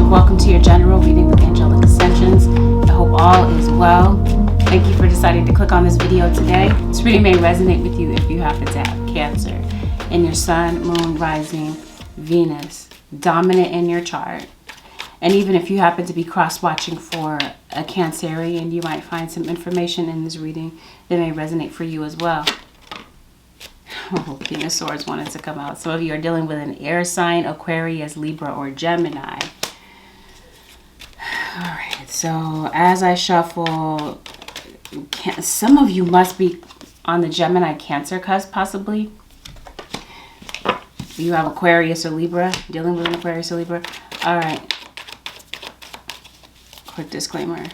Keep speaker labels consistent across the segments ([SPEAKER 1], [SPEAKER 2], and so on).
[SPEAKER 1] Welcome to your general reading with Angelic Ascensions. I hope all is well. Thank you for deciding to click on this video today. This reading may resonate with you if you happen to have Cancer in your sun, moon, rising, Venus, dominant in your chart. And even if you happen to be cross-watching for a Cancerian, you might find some information in this reading that may resonate for you as well. Oh, King of Swords wanted to come out. Some of you are dealing with an air sign, Aquarius, Libra, or Gemini. All right, so as I shuffle, some of you must be on the Gemini Cancer cusp, possibly. You have Aquarius or Libra, dealing with an Aquarius or Libra. All right. Quick disclaimer.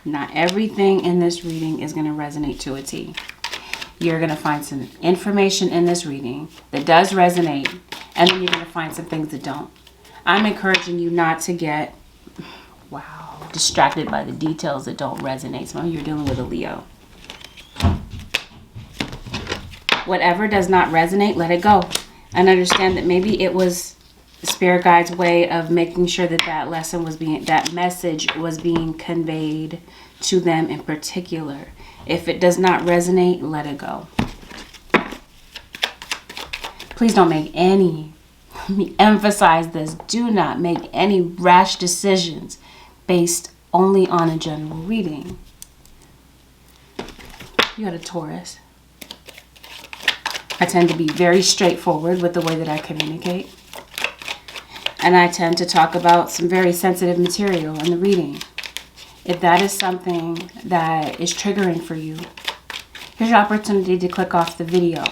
[SPEAKER 1] Not everything in this reading is going to resonate to a T. You're going to find some information in this reading that does resonate, and then you're going to find some things that don't. I'm encouraging you not to get, distracted by the details that don't resonate. Some of you are dealing with a Leo. Whatever does not resonate, let it go. And understand that maybe it was the Spirit Guide's way of making sure that that message was being conveyed to them in particular. If it does not resonate, let it go. Please don't make any, let me emphasize this, do not make any rash decisions based only on a general reading. You got a Taurus. I tend to be very straightforward with the way that I communicate. And I tend to talk about some very sensitive material in the reading. If that is something that is triggering for you, here's your opportunity to click off the video.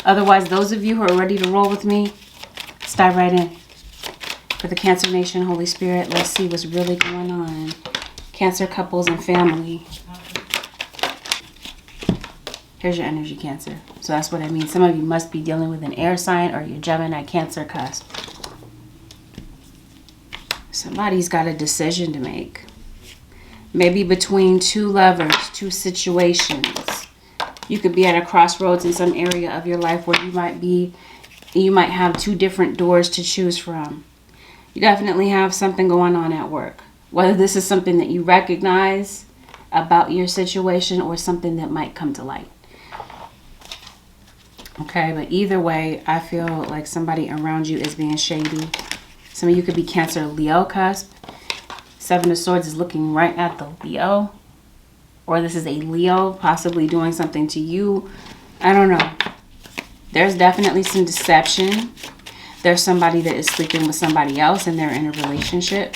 [SPEAKER 1] Otherwise, those of you who are ready to roll with me, let's dive right in. For the Cancer Nation, Holy Spirit, let's see what's really going on. Cancer couples and family. Here's your energy, Cancer. So that's what I mean. Some of you must be dealing with an air sign or your Gemini Cancer cusp. Somebody's got a decision to make. Maybe between two lovers, two situations. You could be at a crossroads in some area of your life where you might have two different doors to choose from. You definitely have something going on at work. Whether this is something that you recognize about your situation or something that might come to light. Okay, but either way, I feel like somebody around you is being shady. Some of you could be Cancer Leo cusp. Seven of Swords is looking right at the Leo. Or this is a Leo possibly doing something to you. I don't know. There's definitely some deception. There's somebody that is sleeping with somebody else and they're in a relationship.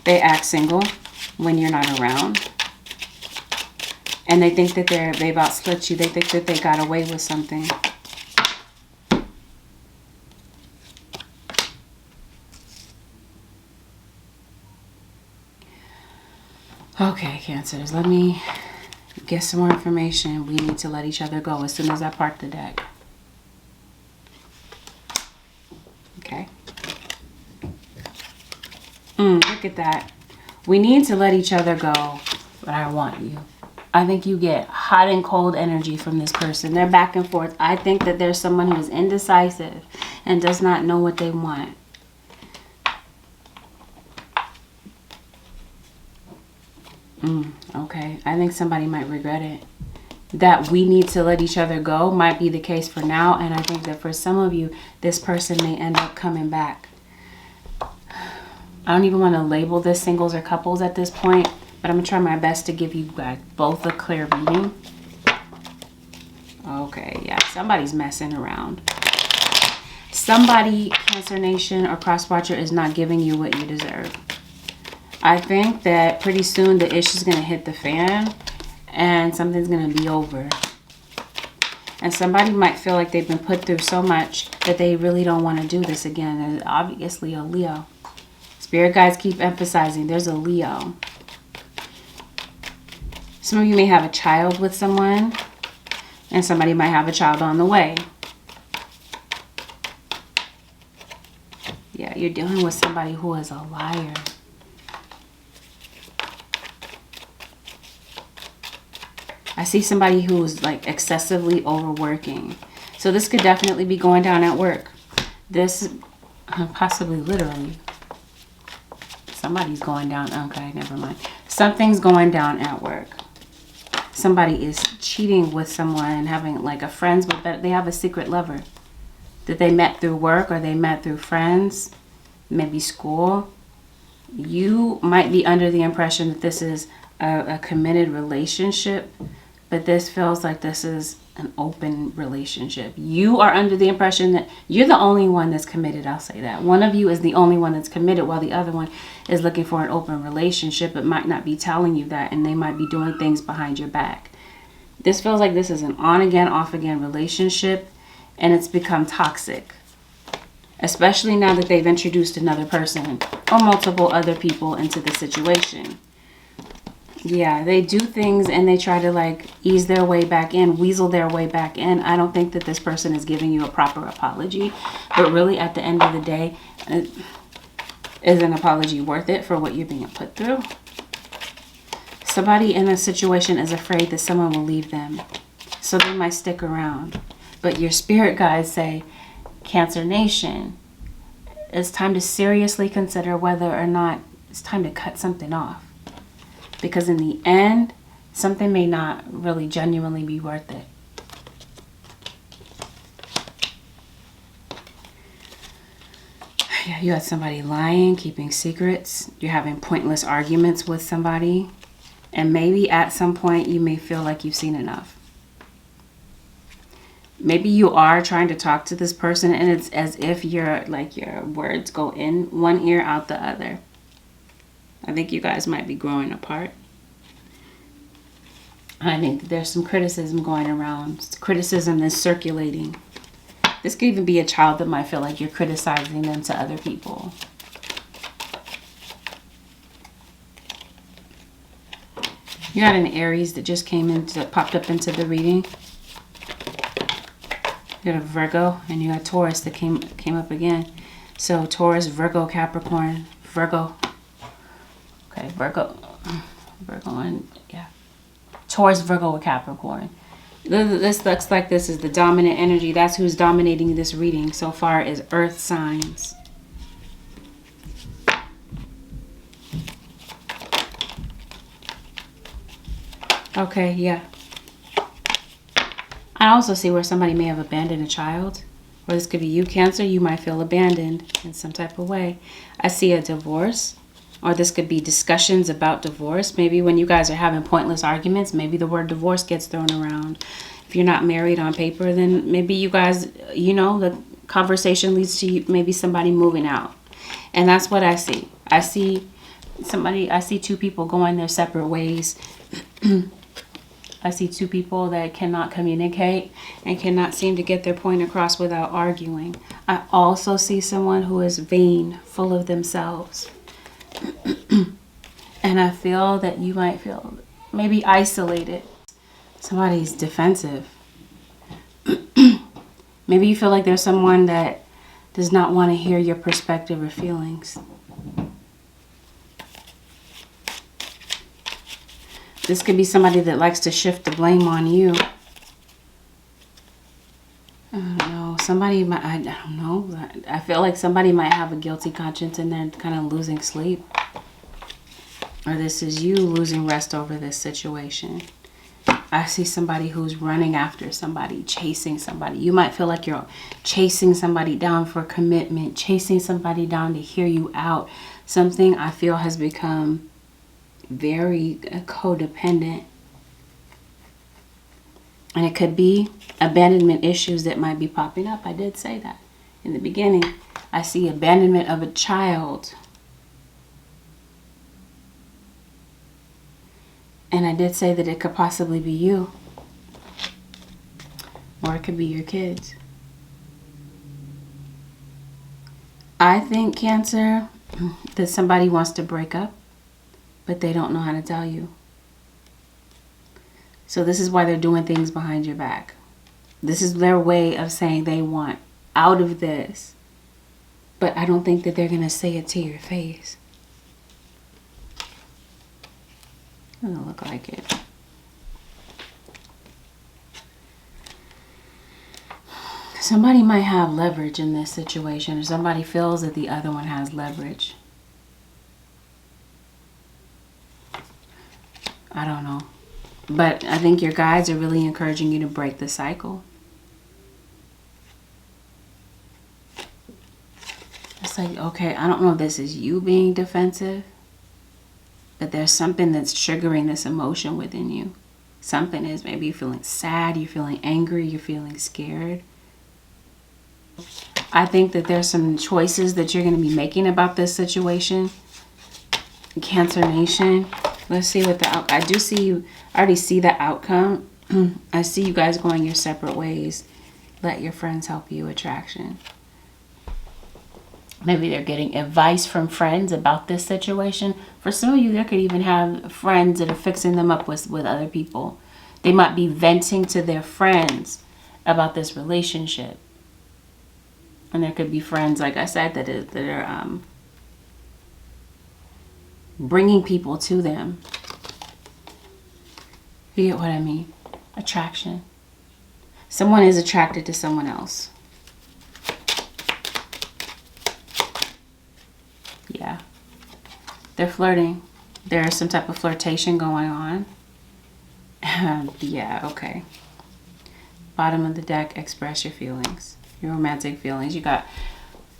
[SPEAKER 1] They act single when you're not around. And they think that they've outsplit you. They think that they got away with something. Okay, Cancers, let me get some more information. We need to let each other go as soon as I part the deck. Okay. Look at that. We need to let each other go, but I want you. I think you get hot and cold energy from this person. They're back and forth. I think that there's someone who is indecisive and does not know what they want. Okay, I think somebody might regret it. That we need to let each other go might be the case for now, and I think that for some of you, this person may end up coming back. I don't even want to label this singles or couples at this point, but I'm going to try my best to give you guys both a clear reading. Okay, yeah, somebody's messing around. Somebody, Cancer Nation or Crosswatcher, is not giving you what you deserve. I think that pretty soon the issue's going to hit the fan and something's going to be over. And somebody might feel like they've been put through so much that they really don't want to do this again. And obviously a Leo. Spirit guides keep emphasizing there's a Leo. Some of you may have a child with someone and somebody might have a child on the way. Yeah, you're dealing with somebody who is a liar. I see somebody who is like excessively overworking. So this could definitely be going down at work. This, possibly literally. Somebody's going down. Okay, never mind. Something's going down at work. Somebody is cheating with someone, having like a friends with that. They have a secret lover that they met through work or they met through friends, maybe school. You might be under the impression that this is a committed relationship, but this feels like this is an open relationship. You are under the impression that you're the only one that's committed. I'll say that. One of you is the only one that's committed while the other one is looking for an open relationship. It might not be telling you that, and they might be doing things behind your back. This feels like this is an on again, off again relationship, and it's become toxic. Especially now that they've introduced another person or multiple other people into the situation. Yeah, they do things and they try to like ease their way back in, weasel their way back in. I don't think that this person is giving you a proper apology. But really, at the end of the day, is an apology worth it for what you're being put through? Somebody in a situation is afraid that someone will leave them, so they might stick around. But your spirit guides say, Cancer Nation, it's time to seriously consider whether or not it's time to cut something off. Because in the end, something may not really genuinely be worth it. Yeah, you had somebody lying, keeping secrets. You're having pointless arguments with somebody. And maybe at some point you may feel like you've seen enough. Maybe you are trying to talk to this person and it's as if your words go in one ear, out the other. I think you guys might be growing apart. I think there's some criticism going around. Criticism is circulating. This could even be a child that might feel like you're criticizing them to other people. You got an Aries that just popped up into the reading. You got a Virgo and you got Taurus that came up again. So Taurus, Virgo, Capricorn, Virgo. Okay, Virgo and yeah. Taurus, Virgo, with Capricorn. This looks like this is the dominant energy. That's who's dominating this reading so far is earth signs. Okay, yeah. I also see where somebody may have abandoned a child. Or this could be you, Cancer. You might feel abandoned in some type of way. I see a divorce. Or this could be discussions about divorce. Maybe when you guys are having pointless arguments, maybe the word divorce gets thrown around. If you're not married on paper, then maybe you guys, the conversation leads to maybe somebody moving out. And that's what I see. I see two people going their separate ways. I see two people that cannot communicate and cannot seem to get their point across without arguing. I also see someone who is vain, full of themselves. And I feel that you might feel maybe isolated. Somebody's defensive. Maybe you feel like there's someone that does not want to hear your perspective or feelings. This could be somebody that likes to shift the blame on you. I don't know. Somebody might, I don't know. I feel like somebody might have a guilty conscience and they're kind of losing sleep. Or this is you losing rest over this situation. I see somebody who's running after somebody, chasing somebody. You might feel like you're chasing somebody down for commitment, chasing somebody down to hear you out. Something I feel has become very codependent. And it could be abandonment issues that might be popping up. I did say that in the beginning. I see abandonment of a child. And I did say that it could possibly be you. Or it could be your kids. I think, Cancer, that somebody wants to break up, but they don't know how to tell you. So this is why they're doing things behind your back. This is their way of saying they want out of this. But I don't think that they're going to say it to your face. Doesn't look like it. Somebody might have leverage in this situation, or somebody feels that the other one has leverage. I don't know. But I think your guides are really encouraging you to break the cycle. It's like, okay, I don't know if this is you being defensive, but there's something that's triggering this emotion within you. Something is, maybe you're feeling sad, you're feeling angry, you're feeling scared. I think that there's some choices that you're going to be making about this situation. Cancer Nation. Let's see what the I do see you. I already see the outcome. I see you guys going your separate ways. Let your friends help you. Attraction. Maybe they're getting advice from friends about this situation. For some of you, there could even have friends that are fixing them up with other people. They might be venting to their friends about this relationship. And there could be friends, like I said, that are bringing people to them. You get what I mean? Attraction. Someone is attracted to someone else. Yeah. They're flirting. There's some type of flirtation going on. Yeah, okay. Bottom of the deck, express your feelings. Your romantic feelings. You got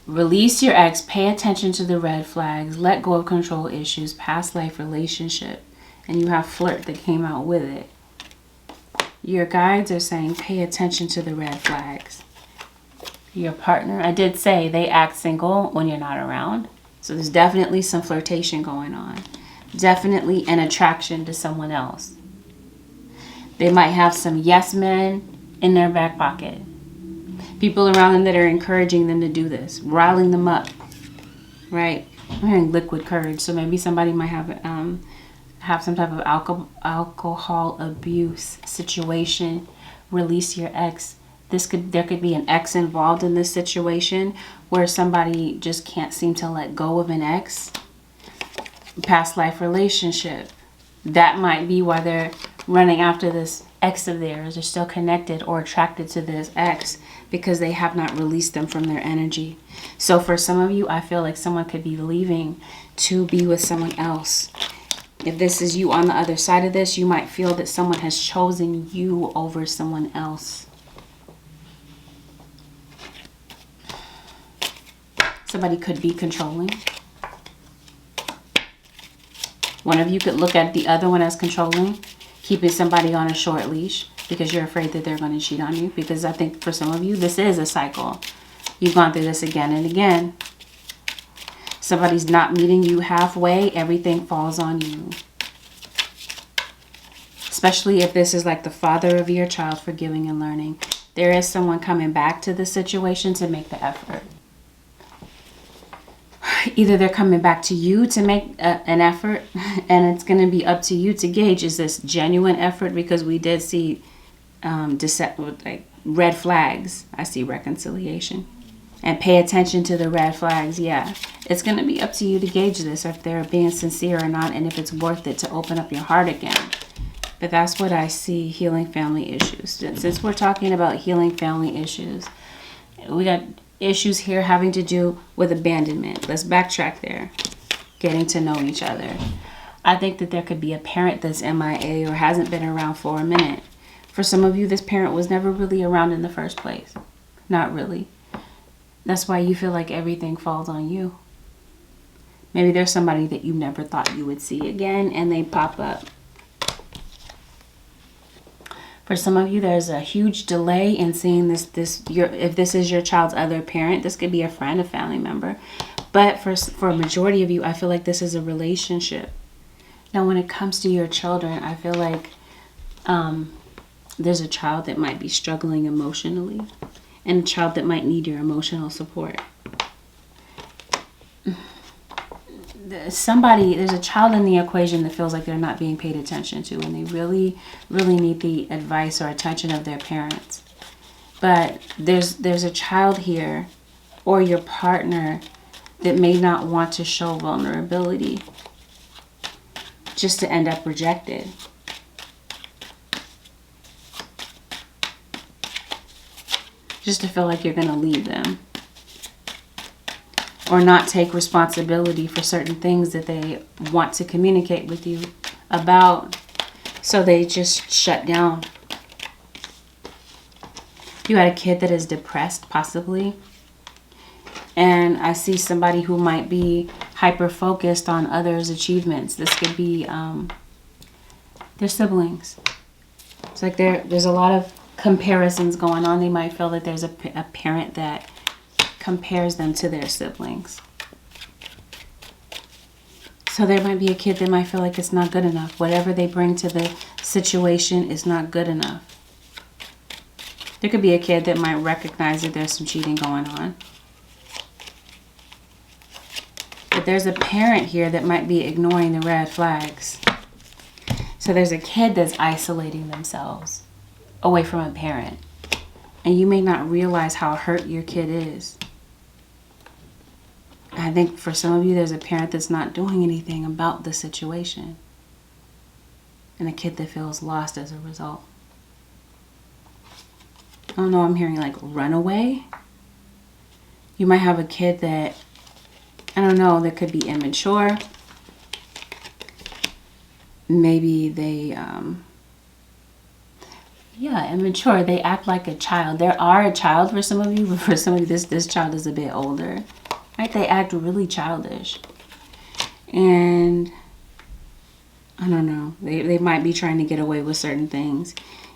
[SPEAKER 1] release your ex, pay attention to the red flags, let go of control issues, past life relationship. And you have flirt that came out with it. Your guides are saying pay attention to the red flags. Your partner, I did say they act single when you're not around. So there's definitely some flirtation going on. Definitely an attraction to someone else. They might have some yes men in their back pocket. People around them that are encouraging them to do this. Riling them up. Right? I'm hearing liquid courage. So maybe somebody might have some type of alcohol abuse situation. Release your ex. There could be an ex involved in this situation where somebody just can't seem to let go of an ex. Past life relationship. That might be why they're running after this ex of theirs. They're still connected or attracted to this ex because they have not released them from their energy. So for some of you, I feel like someone could be leaving to be with someone else. If this is you on the other side of this, you might feel that someone has chosen you over someone else. Somebody could be controlling. One of you could look at the other one as controlling, keeping somebody on a short leash because you're afraid that they're going to cheat on you. Because I think for some of you, this is a cycle. You've gone through this again and again. Somebody's not meeting you halfway, everything falls on you. Especially if this is like the father of your child, forgiving and learning. There is someone coming back to the situation to make the effort. Either they're coming back to you to make an effort, and it's going to be up to you to gauge, is this genuine effort? Because we did see like red flags. I see reconciliation. And pay attention to the red flags. Yeah, it's going to be up to you to gauge this, if they're being sincere or not, and if it's worth it to open up your heart again. But that's what I see, healing family issues. Since we're talking about healing family issues, we got issues here having to do with abandonment. Let's backtrack there. Getting to know each other. I think that there could be a parent that's MIA or hasn't been around for a minute. For some of you, this parent was never really around in the first place. Not really. That's why you feel like everything falls on you. Maybe there's somebody that you never thought you would see again and they pop up. For some of you, there's a huge delay in seeing if this is your child's other parent. This could be a friend, a family member. But for a majority of you, I feel like this is a relationship. Now, when it comes to your children, I feel like there's a child that might be struggling emotionally and a child that might need your emotional support. There's a child in the equation that feels like they're not being paid attention to, and they really, really need the advice or attention of their parents. But there's a child here, or your partner, that may not want to show vulnerability, just to end up rejected. Just to feel like you're going to leave them. Or not take responsibility for certain things that they want to communicate with you about. So they just shut down. You had a kid that is depressed, possibly. And I see somebody who might be hyper-focused on others' achievements. This could be their siblings. It's like there's a lot of comparisons going on. They might feel that there's a parent that compares them to their siblings. So there might be a kid that might feel like it's not good enough. Whatever they bring to the situation is not good enough. There could be a kid that might recognize that there's some cheating going on. But there's a parent here that might be ignoring the red flags. So there's a kid that's isolating themselves away from a parent. And you may not realize how hurt your kid is. I think for some of you, there's a parent that's not doing anything about the situation. And a kid that feels lost as a result. I don't know, I'm hearing like runaway. You might have a kid that, I don't know, that could be immature. Maybe they, immature. They act like a child. There are a child for some of you, but for some of you, this child is a bit older. Right? They act really childish. And I don't know. They might be trying to get away with certain things.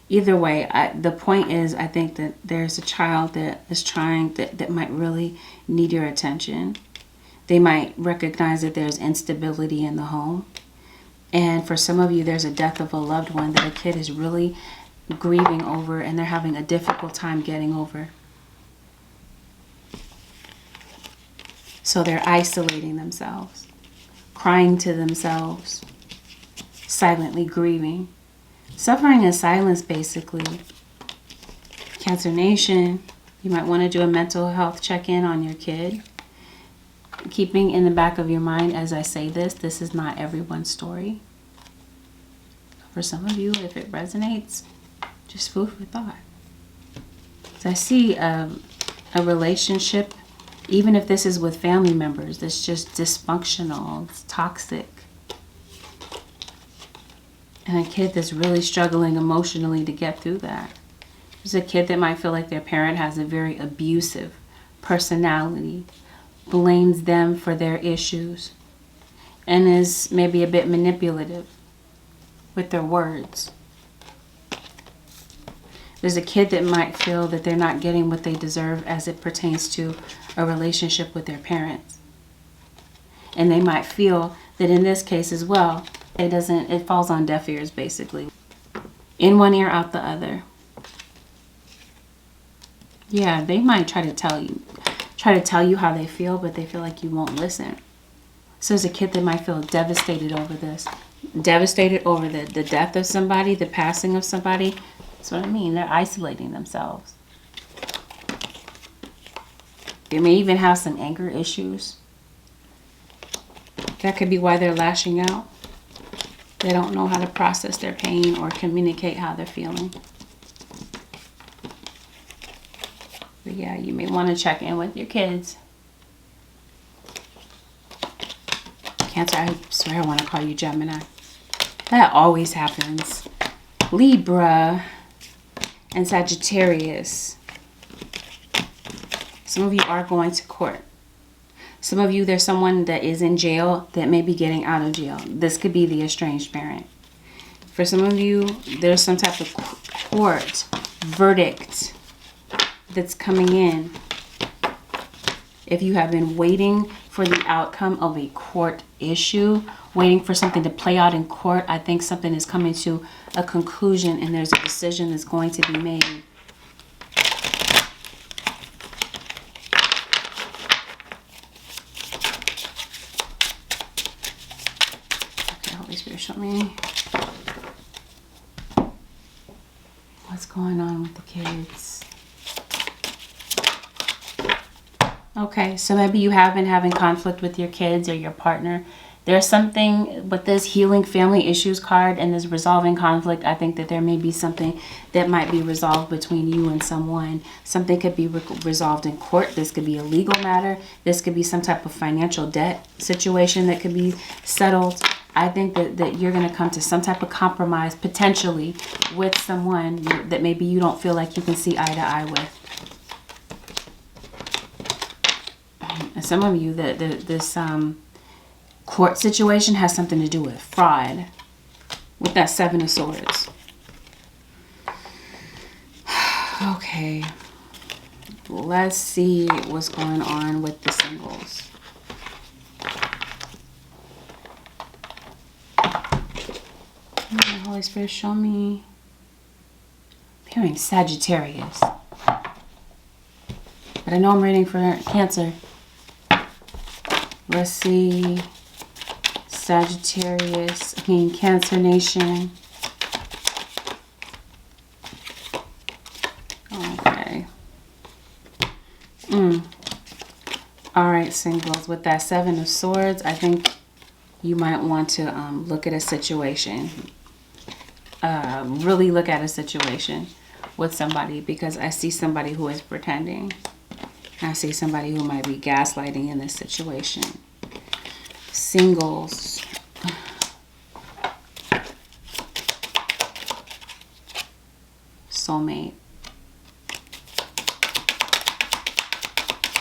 [SPEAKER 1] Either way, the point is, I think that there's a child that is trying, that might really need your attention. They might recognize that there's instability in the home. And for some of you, there's a death of a loved one that a kid is really grieving over and they're having a difficult time getting over. So they're isolating themselves, crying to themselves, silently grieving. Suffering in silence, basically. Cancer Nation, you might want to do a mental health check-in on your kid. Keeping in the back of your mind as I say this is not everyone's story. For some of you, if it resonates, just food for thought. So I see a relationship, even if this is with family members, that's just dysfunctional, it's toxic. And a kid that's really struggling emotionally to get through that. There's a kid that might feel like their parent has a very abusive personality, blames them for their issues, and is maybe a bit manipulative with their words. There's a kid that might feel that they're not getting what they deserve as it pertains to a relationship with their parents. And they might feel that in this case as well, it falls on deaf ears, basically. In one ear, out the other. Yeah, they might try to tell you how they feel, but they feel like you won't listen. So there's a kid that might feel devastated over this. Devastated over the death of somebody, the passing of somebody. That's what I mean. They're isolating themselves. They may even have some anger issues. That could be why they're lashing out. They don't know how to process their pain or communicate how they're feeling. But yeah, you may want to check in with your kids. Cancer, I swear I want to call you Gemini. That always happens. Libra and Sagittarius. Some of you are going to court. Some of you, there's someone that is in jail that may be getting out of jail. This could be the estranged parent. For some of you, there's some type of court verdict that's coming in. If you have been waiting for the outcome of a court issue, waiting for something to play out in court, I think something is coming to a conclusion and there's a decision that's going to be made. Okay, Holy Spirit, show me what's going on with the kids. Okay, so maybe you have been having conflict with your kids or your partner. There's something with this healing family issues card and this resolving conflict. I think that there may be something that might be resolved between you and someone. Something could be resolved in court. This could be a legal matter. This could be some type of financial debt situation that could be settled. I think that you're going to come to some type of compromise potentially with someone that maybe you don't feel like you can see eye to eye with. And some of you, this court situation has something to do with fraud. With that Seven of Swords. Okay. Let's see what's going on with the singles. Holy Spirit, show me. I'm hearing Sagittarius. But I know I'm reading for Cancer. Let's see. Sagittarius, Cancer Nation. Okay. All right, singles. With that Seven of Swords, I think you might want to look at a situation. Really look at a situation with somebody, because I see somebody who is pretending. I see somebody who might be gaslighting in this situation. Singles. Soulmate.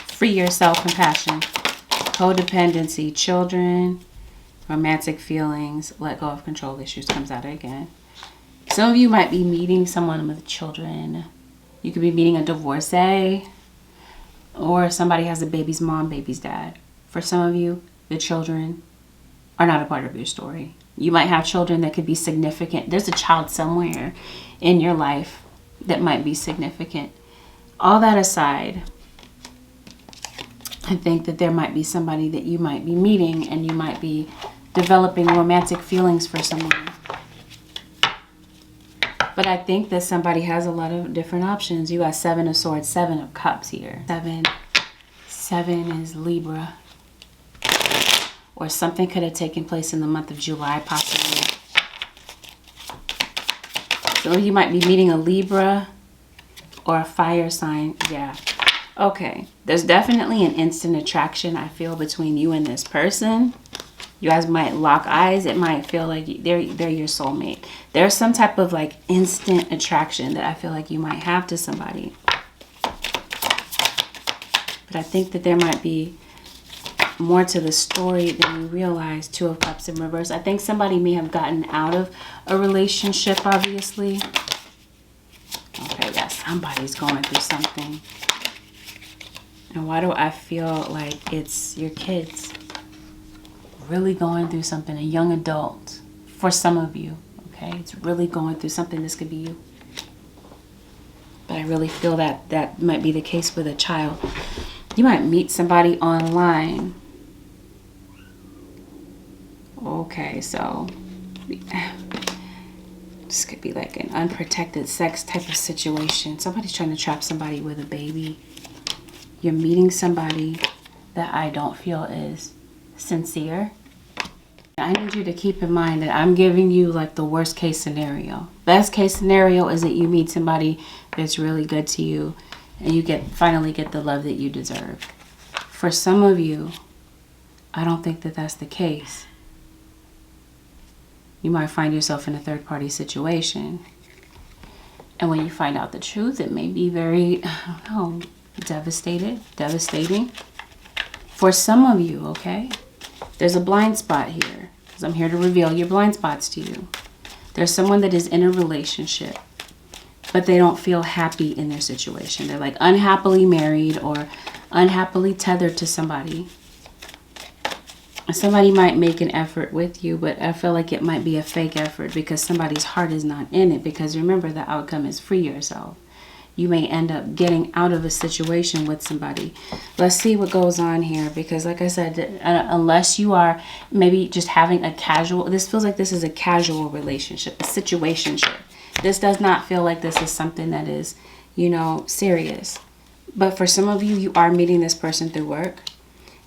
[SPEAKER 1] Free yourself, compassion. Codependency, children, romantic feelings, let go of control issues comes out again. Some of you might be meeting someone with children. You could be meeting a divorcee, or somebody has a baby's mom, baby's dad. For some of you, the children are not a part of your story. You might have children that could be significant. There's a child somewhere in your life that might be significant. All that aside, I think that there might be somebody that you might be meeting, and you might be developing romantic feelings for someone. But I think that somebody has a lot of different options. You got Seven of Swords, Seven of Cups here. Seven is Libra. Or something could have taken place in the month of July, possibly. So you might be meeting a Libra or a fire sign. Yeah. Okay. There's definitely an instant attraction, I feel, between you and this person. You guys might lock eyes. It might feel like they're your soulmate. There's some type of like instant attraction that I feel like you might have to somebody. But I think that there might be more to the story than you realize. Two of Cups in reverse. I think somebody may have gotten out of a relationship, obviously. Okay, yeah, somebody's going through something. And why do I feel like it's your kids? Really going through something, a young adult, for some of you, okay? It's really going through something. This could be you. But I really feel that that might be the case with a child. You might meet somebody online. Okay, so this could be like an unprotected sex type of situation. Somebody's trying to trap somebody with a baby. You're meeting somebody that I don't feel is sincere. I need you to keep in mind that I'm giving you like the worst case scenario. Best case scenario is that you meet somebody that's really good to you and you finally get the love that you deserve. For some of you, I don't think that that's the case. You might find yourself in a third party situation. And when you find out the truth, it may be very, I don't know, devastating. For some of you, okay? There's a blind spot here, because I'm here to reveal your blind spots to you. There's someone that is in a relationship, but they don't feel happy in their situation. They're like unhappily married or unhappily tethered to somebody. Somebody might make an effort with you, but I feel like it might be a fake effort because somebody's heart is not in it. Because remember, the outcome is free yourself. You may end up getting out of a situation with somebody. Let's see what goes on here. Because like I said, unless you are maybe just having a casual, this feels like this is a casual relationship, a situationship. This does not feel like this is something that is, you know, serious. But for some of you, you are meeting this person through work.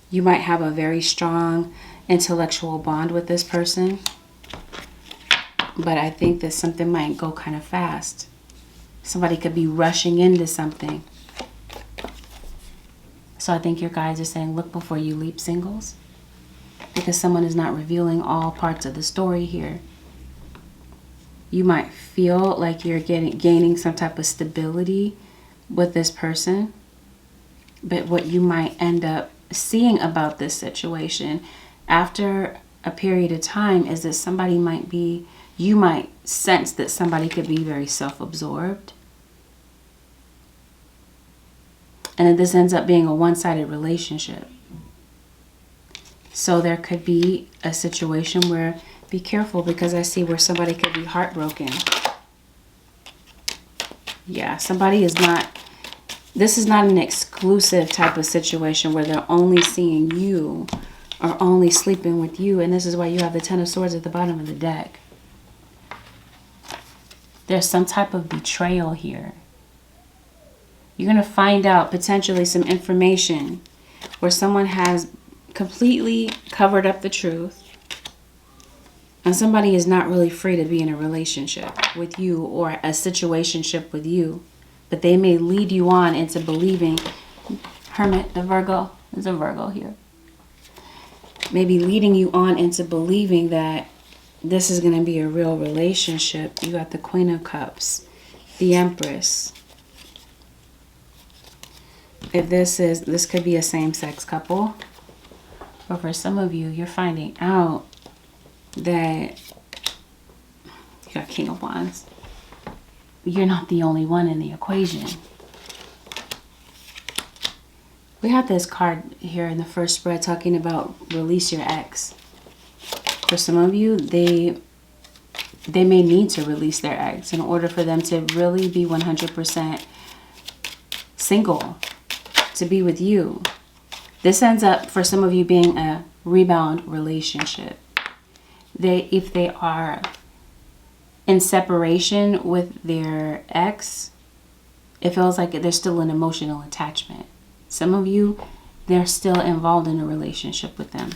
[SPEAKER 1] You might have a very strong intellectual bond with this person. But I think that something might go kind of fast. Somebody could be rushing into something. So I think your guys are saying, look before you leap, singles. because someone is not revealing all parts of the story here. You might feel like you're gaining some type of stability with this person, but what you might end up seeing about this situation after a period of time is that somebody might be, you might sense that somebody could be very self-absorbed. And then this ends up being a one-sided relationship. So there could be a situation where, be careful, because I see where somebody could be heartbroken. Yeah, somebody is not, this is not an exclusive type of situation where they're only seeing you or only sleeping with you. And this is why you have the Ten of Swords at the bottom of the deck. There's some type of betrayal here. You're going to find out potentially some information where someone has completely covered up the truth. And somebody is not really free to be in a relationship with you or a situationship with you. But they may lead you on into believing, Hermit, the Virgo, there's a Virgo here. Maybe leading you on into believing that this is going to be a real relationship. You got the Queen of Cups, the Empress. If this could be a same-sex couple. But for some of you, you're finding out that you got King of Wands. You're not the only one in the equation. We have this card here in the first spread talking about release your ex. For some of you, they may need to release their ex in order for them to really be 100% single, to be with you. This ends up, for some of you, being a rebound relationship. If they are in separation with their ex, it feels like there's still an emotional attachment. Some of you, they're still involved in a relationship with them.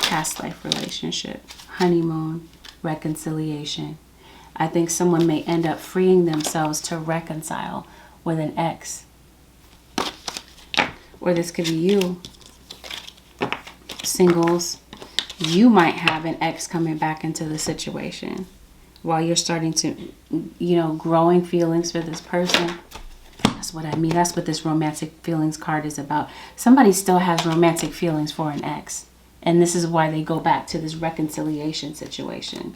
[SPEAKER 1] Past life relationship, honeymoon, reconciliation. I think someone may end up freeing themselves to reconcile with an ex. Or this could be you. Singles. You might have an ex coming back into the situation while you're starting to, growing feelings for this person. That's what I mean. That's what this romantic feelings card is about. Somebody still has romantic feelings for an ex. And this is why they go back to this reconciliation situation.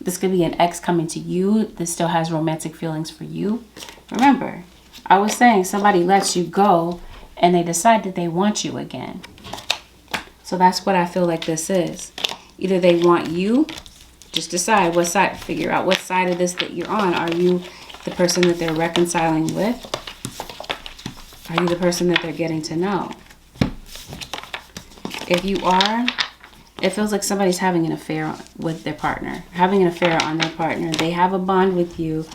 [SPEAKER 1] This could be an ex coming to you that still has romantic feelings for you. Remember, I was saying somebody lets you go and they decide that they want you again. So that's what I feel like this is. Either they want you, just decide what side, figure out what side of this that you're on. Are you the person that they're reconciling with? Are you the person that they're getting to know? If you are, it feels like somebody's having an affair with their partner. Having an affair on their partner. They have a bond with you.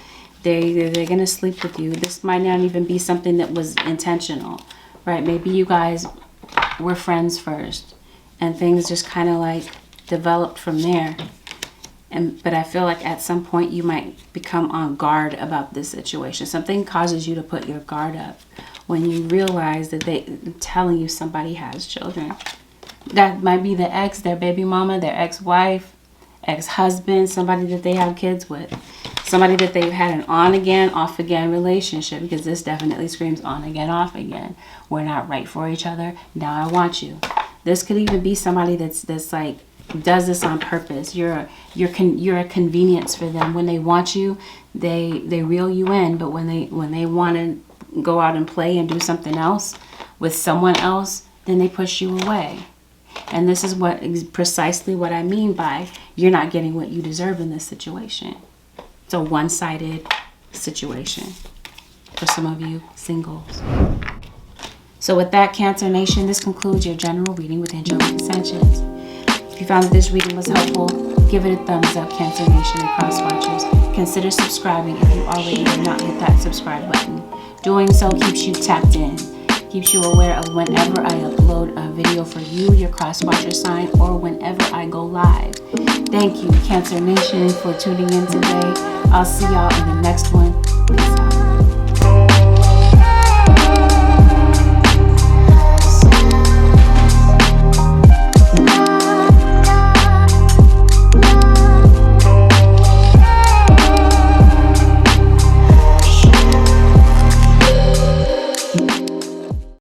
[SPEAKER 1] They're going to sleep with you. This might not even be something that was intentional, right? Maybe you guys were friends first and things just kind of like developed from there. But I feel like at some point you might become on guard about this situation. Something causes you to put your guard up when you realize that they're telling you somebody has children. That might be the ex, their baby mama, their ex-wife, ex-husband, somebody that they have kids with. Somebody that they've had an on-again, off-again relationship, because this definitely screams on-again, off-again. We're not right for each other. Now I want you. This could even be somebody that's like, does this on purpose. You're a convenience for them. When they want you, they reel you in. But when they want to go out and play and do something else with someone else, then they push you away. And this is precisely what I mean by you're not getting what you deserve in this situation. It's a one-sided situation for some of you singles. So with that, Cancer Nation, this concludes your general reading with Angelic Ascensions. If you found that this reading was helpful, give it a thumbs up, Cancer Nation and Cross Watchers. Consider subscribing if you already have not hit that subscribe button. Doing so keeps you tapped in, keeps you aware of whenever I upload a video for you, your Cross Watcher sign, or whenever I go live. Thank you, Cancer Nation, for tuning in today. I'll see y'all in the next one. Peace out.